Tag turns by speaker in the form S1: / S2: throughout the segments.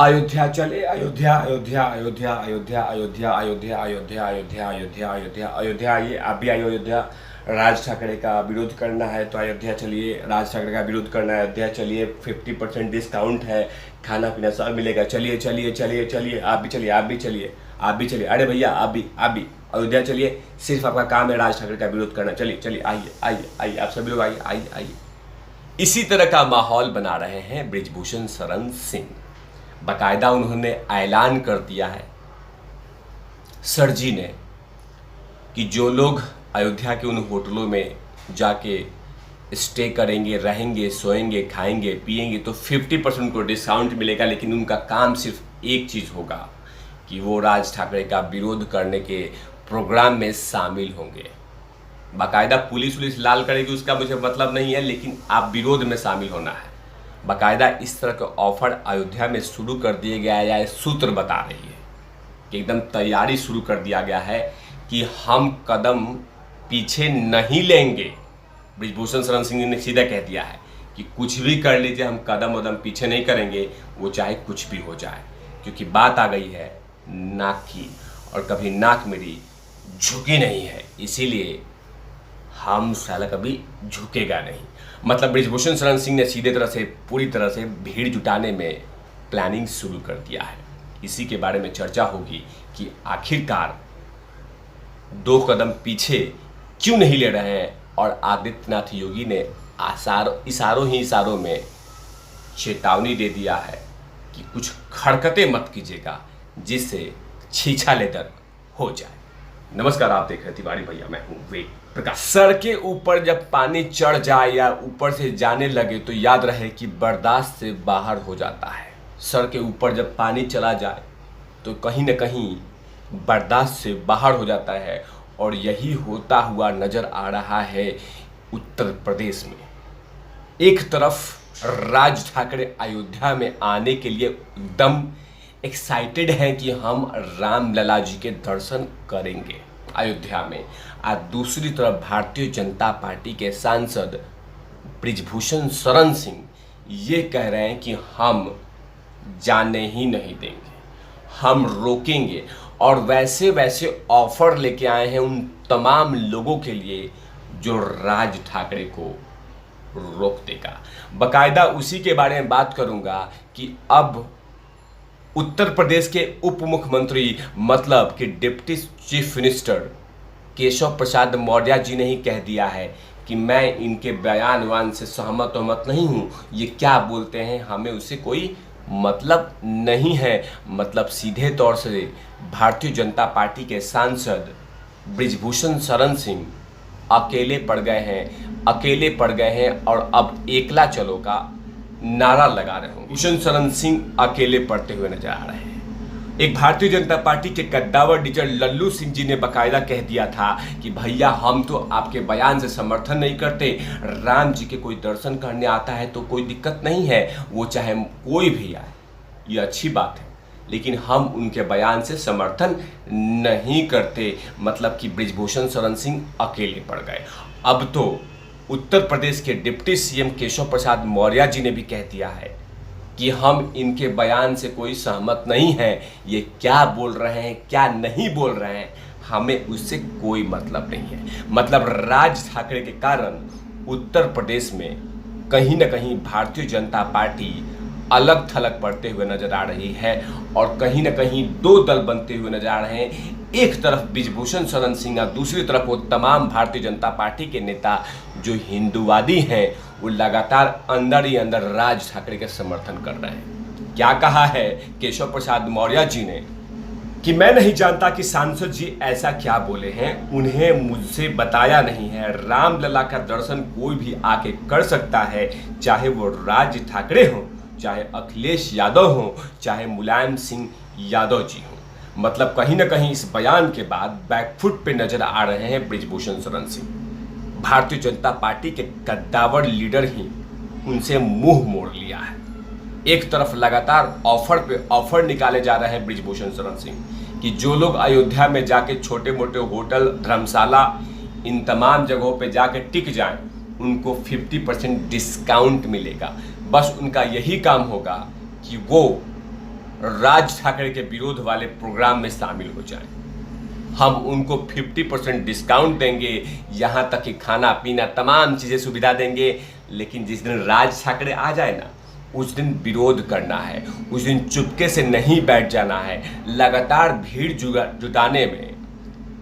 S1: अयोध्या चले, अयोध्या अयोध्या अयोध्या अयोध्या अयोध्या अयोध्या अयोध्या अयोध्या अयोध्या अयोध्या अयोध्या आइए, आप भी आइए अयोध्या। राज ठाकरे का विरोध करना है तो अयोध्या चलिए, राज ठाकरे का विरोध करना है अयोध्या चलिए। 50% डिस्काउंट है, खाना पीना सब मिलेगा। चलिए चलिए चलिए चलिए, आप भी चलिए, आप भी चलिए, आप भी चलिए। अरे भैया आप भी अयोध्या चलिए। सिर्फ आपका काम है राज ठाकरे का विरोध करना। चलिए चलिए, आइए आइए आइए, आप सभी लोग आइए आइए आइए। इसी तरह का माहौल बना रहे हैं बृजभूषण शरण सिंह। बाकायदा उन्होंने ऐलान कर दिया है सर जी ने कि जो लोग अयोध्या के उन होटलों में जाके स्टे करेंगे, रहेंगे, सोएंगे, खाएंगे, पिएंगे तो 50% को डिस्काउंट मिलेगा। लेकिन उनका काम सिर्फ एक चीज़ होगा कि वो राज ठाकरे का विरोध करने के प्रोग्राम में शामिल होंगे। बाकायदा पुलिस लाल करेगी उसका मुझे मतलब नहीं है, लेकिन आप विरोध में शामिल होना है। बाकायदा इस तरह के ऑफर अयोध्या में शुरू कर दिए गया है, या सूत्र बता रही है कि एकदम तैयारी शुरू कर दिया गया है कि हम कदम पीछे नहीं लेंगे। बृजभूषण शरण सिंह ने सीधा कह दिया है कि कुछ भी कर लीजिए, हम कदम पीछे नहीं करेंगे, वो चाहे कुछ भी हो जाए। क्योंकि बात आ गई है नाक की, और कभी नाक मेरी झुकी नहीं है, इसीलिए हम साला कभी झुकेगा नहीं। मतलब बृजभूषण शरण सिंह ने सीधे तरह से पूरी तरह से भीड़ जुटाने में प्लानिंग शुरू कर दिया है। इसी के बारे में चर्चा होगी कि आखिरकार 2 कदम पीछे क्यों नहीं ले रहे हैं। और आदित्यनाथ योगी ने इशारों में चेतावनी दे दिया है कि कुछ हरकतें मत कीजिएगा जिससे छीछा लेदर हो जाए। नमस्कार, आप देख रहे तिवारी भैया, मैं हूं वेद प्रकाश। सर के ऊपर जब पानी चढ़ जाए या ऊपर से जाने लगे तो याद रहे कि बर्दाश्त से बाहर हो जाता है। सर के ऊपर जब पानी चला जाए तो कहीं न कहीं बर्दाश्त से बाहर हो जाता है, और यही होता हुआ नजर आ रहा है उत्तर प्रदेश में। एक तरफ राज ठाकरे अयोध्या में आने के लिए एकदम एक्साइटेड हैं कि हम रामलला जी के दर्शन करेंगे अयोध्या में, और दूसरी तरफ भारतीय जनता पार्टी के सांसद बृजभूषण शरण सिंह ये कह रहे हैं कि हम जाने ही नहीं देंगे, हम रोकेंगे। और वैसे ऑफर लेके आए हैं उन तमाम लोगों के लिए जो राज ठाकरे को रोक देगा। बाकायदा उसी के बारे में बात करूंगा कि अब उत्तर प्रदेश के उप मुख्यमंत्री मतलब कि deputy chief minister Keshav Prasad Maurya ji ने ही कह दिया है कि मैं इनके बयान से सहमत नहीं हूँ। ये क्या बोलते हैं हमें उससे कोई मतलब नहीं है। मतलब सीधे तौर से भारतीय जनता पार्टी के सांसद बृजभूषण शरण सिंह अकेले पड़ गए हैं और अब एकला चलो का नारा लगा रहे हो। भूषण शरण सिंह अकेले पड़ते हुए नजर आ रहे हैं। एक भारतीय जनता पार्टी के कद्दावर लीडर लल्लू सिंह जी ने बकायदा कह दिया था कि भैया हम तो आपके बयान से समर्थन नहीं करते, राम जी के कोई दर्शन करने आता है तो कोई दिक्कत नहीं है, वो चाहे कोई भी आए, ये अच्छी बात है, लेकिन हम उनके बयान से समर्थन नहीं करते। मतलब कि बृजभूषण शरण सिंह अकेले पड़ गए। अब तो उत्तर प्रदेश के डिप्टी सीएम केशव प्रसाद मौर्य जी ने भी कह दिया है कि हम इनके बयान से कोई सहमत नहीं हैं। ये क्या बोल रहे हैं, क्या नहीं बोल रहे हैं, हमें उससे कोई मतलब नहीं है। मतलब राज ठाकरे के कारण उत्तर प्रदेश में कहीं ना कहीं भारतीय जनता पार्टी अलग थलग पड़ते हुए नजर आ रही है, और कहीं ना कहीं 2 दल बनते हुए नजर आ रहे हैं। एक तरफ बृजभूषण शरण सिंह और दूसरी तरफ वो तमाम भारतीय जनता पार्टी के नेता जो हिंदूवादी हैं, वो लगातार अंदर ही अंदर राज ठाकरे के समर्थन कर रहे हैं। क्या कहा है केशव प्रसाद मौर्य जी ने कि मैं नहीं जानता कि सांसद जी ऐसा क्या बोले हैं, उन्हें मुझसे बताया नहीं है। रामलला का दर्शन कोई भी आके कर सकता है, चाहे वो राज ठाकरे हों, चाहे अखिलेश यादव हों, चाहे मुलायम सिंह यादव जी हों। मतलब कहीं ना कहीं इस बयान के बाद बैकफुट पे नजर आ रहे हैं बृजभूषण शरण सिंह। भारतीय जनता पार्टी के कद्दावर लीडर ही उनसे मुंह मोड़ लिया है। एक तरफ लगातार ऑफर पे ऑफर निकाले जा रहे हैं बृजभूषण शरण सिंह कि जो लोग अयोध्या में जाके छोटे मोटे होटल, धर्मशाला, इन तमाम जगहों पे जाके टिक जाएं, उनको 50% डिस्काउंट मिलेगा। बस उनका यही काम होगा कि वो राज ठाकरे के विरोध वाले प्रोग्राम में शामिल हो जाएं। हम उनको 50% डिस्काउंट देंगे, यहाँ तक कि खाना पीना तमाम चीज़ें सुविधा देंगे। लेकिन जिस दिन राज ठाकरे आ जाए ना, उस दिन विरोध करना है, उस दिन चुपके से नहीं बैठ जाना है। लगातार भीड़ जुटाने में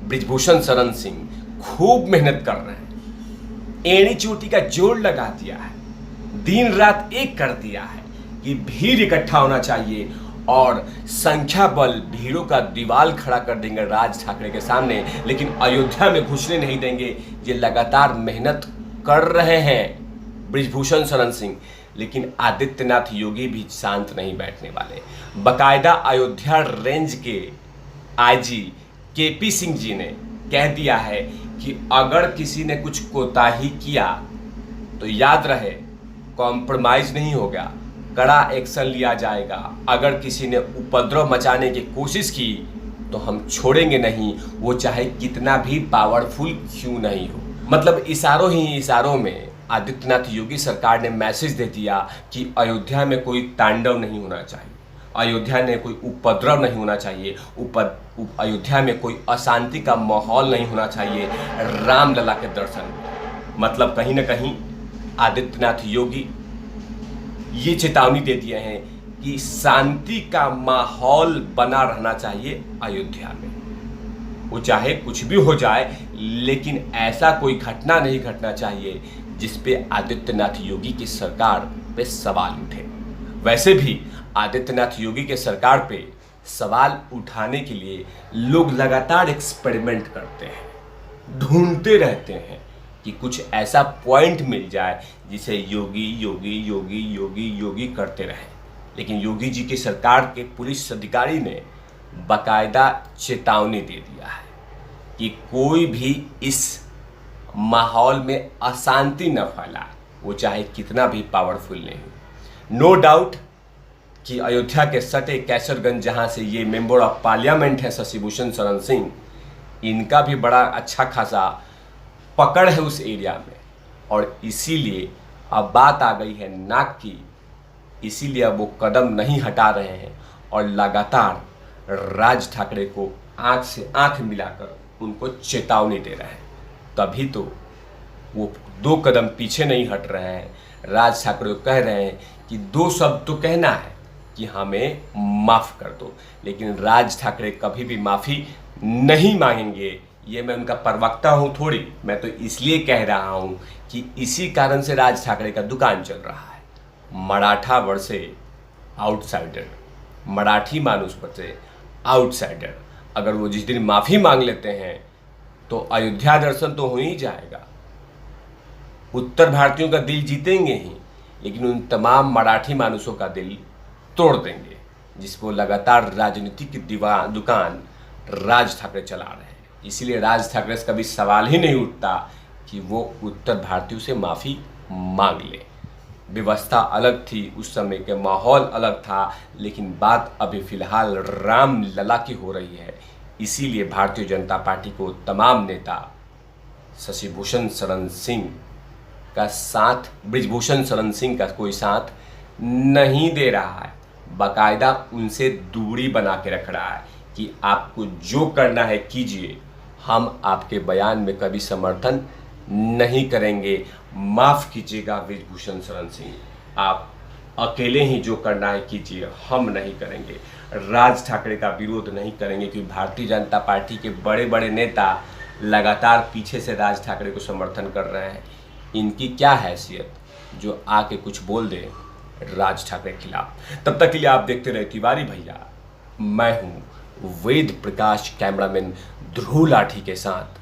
S1: बृजभूषण शरण सिंह खूब मेहनत कर रहे हैं, एड़ी चोटी का जोड़ लगा दिया है, दिन रात एक कर दिया है कि भीड़ इकट्ठा होना चाहिए और संख्या बल भीड़ों का दीवार खड़ा कर देंगे राज ठाकरे के सामने। लेकिन अयोध्या में घुसने नहीं देंगे। ये लगातार मेहनत कर रहे हैं बृजभूषण शरण सिंह, लेकिन आदित्यनाथ योगी भी शांत नहीं बैठने वाले। बकायदा अयोध्या रेंज के आईजी केपी सिंह जी ने कह दिया है कि अगर किसी ने कुछ कोताही किया तो याद रहे कॉम्प्रोमाइज नहीं होगा, कड़ा एक्शन लिया जाएगा। अगर किसी ने उपद्रव मचाने की कोशिश की तो हम छोड़ेंगे नहीं, वो चाहे कितना भी पावरफुल क्यों नहीं हो। मतलब इशारों ही इशारों में आदित्यनाथ योगी सरकार ने मैसेज दे दिया कि अयोध्या में कोई तांडव नहीं होना चाहिए, अयोध्या में कोई उपद्रव नहीं होना चाहिए, अयोध्या में कोई अशांति का माहौल नहीं होना चाहिए रामलला के दर्शन में। मतलब कहीं ना कहीं आदित्यनाथ योगी ये चेतावनी दे दिए हैं कि शांति का माहौल बना रहना चाहिए अयोध्या में। वो चाहे कुछ भी हो जाए, लेकिन ऐसा कोई घटना नहीं घटना चाहिए जिस पे आदित्यनाथ योगी की सरकार पे सवाल उठे। वैसे भी आदित्यनाथ योगी के सरकार पे सवाल उठाने के लिए लोग लगातार एक्सपेरिमेंट करते हैं, ढूंढते रहते हैं कि कुछ ऐसा पॉइंट मिल जाए जिसे योगी योगी योगी योगी योगी करते रहें। लेकिन योगी जी की सरकार के पुलिस अधिकारी ने बाकायदा चेतावनी दे दिया है कि कोई भी इस माहौल में अशांति न फैलाए, वो चाहे कितना भी पावरफुल नहीं हो। नो डाउट कि अयोध्या के सटे कैसरगंज, जहाँ से ये मेंबर ऑफ पार्लियामेंट है शशिभूषण शरण सिंह, इनका भी बड़ा अच्छा खासा पकड़ है उस एरिया में। और इसीलिए अब बात आ गई है नाक की, इसीलिए अब वो कदम नहीं हटा रहे हैं और लगातार राज ठाकरे को आंख से आंख मिलाकर उनको चेतावनी दे रहे हैं। तभी तो वो 2 कदम पीछे नहीं हट रहे हैं। राज ठाकरे को कह रहे हैं कि 2 शब्द तो कहना है कि हमें माफ़ कर दो, लेकिन राज ठाकरे कभी भी माफ़ी नहीं मांगेंगे। ये मैं उनका प्रवक्ता हूँ थोड़ी, मैं तो इसलिए कह रहा हूँ कि इसी कारण से राज ठाकरे का दुकान चल रहा है। मराठा वर्से आउटसाइडर, मराठी मानुस वर्से आउटसाइडर। अगर वो जिस दिन माफ़ी मांग लेते हैं तो अयोध्या दर्शन तो हो ही जाएगा, उत्तर भारतीयों का दिल जीतेंगे ही, लेकिन उन तमाम मराठी मानुसों का दिल तोड़ देंगे जिसको लगातार राजनीति की दुकान राज ठाकरे चला रहे हैं। इसीलिए राज ठाकरे से कभी सवाल ही नहीं उठता कि वो उत्तर भारतीयों से माफ़ी मांग ले। व्यवस्था अलग थी, उस समय के माहौल अलग था, लेकिन बात अभी फ़िलहाल रामलला की हो रही है। इसीलिए भारतीय जनता पार्टी को तमाम नेता शशिभूषण शरण सिंह का साथ, बृजभूषण शरण सिंह का कोई साथ नहीं दे रहा है, बाकायदा उनसे दूरी बना के रख रहा है कि आपको जो करना है कीजिए, हम आपके बयान में कभी समर्थन नहीं करेंगे। माफ़ कीजिएगा बृजभूषण शरण सिंह, आप अकेले ही जो करना है कीजिए, हम नहीं करेंगे। राज ठाकरे का विरोध नहीं करेंगे, क्योंकि भारतीय जनता पार्टी के बड़े बड़े नेता लगातार पीछे से राज ठाकरे को समर्थन कर रहे हैं। इनकी क्या हैसियत जो आके कुछ बोल दे राज ठाकरे के खिलाफ। तब तक के लिए आप देखते रहे तिवारी भैया। मैं हूँ वेद प्रकाश, कैमरामैन ध्रुव लाठी के साथ।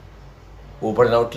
S1: Over and out.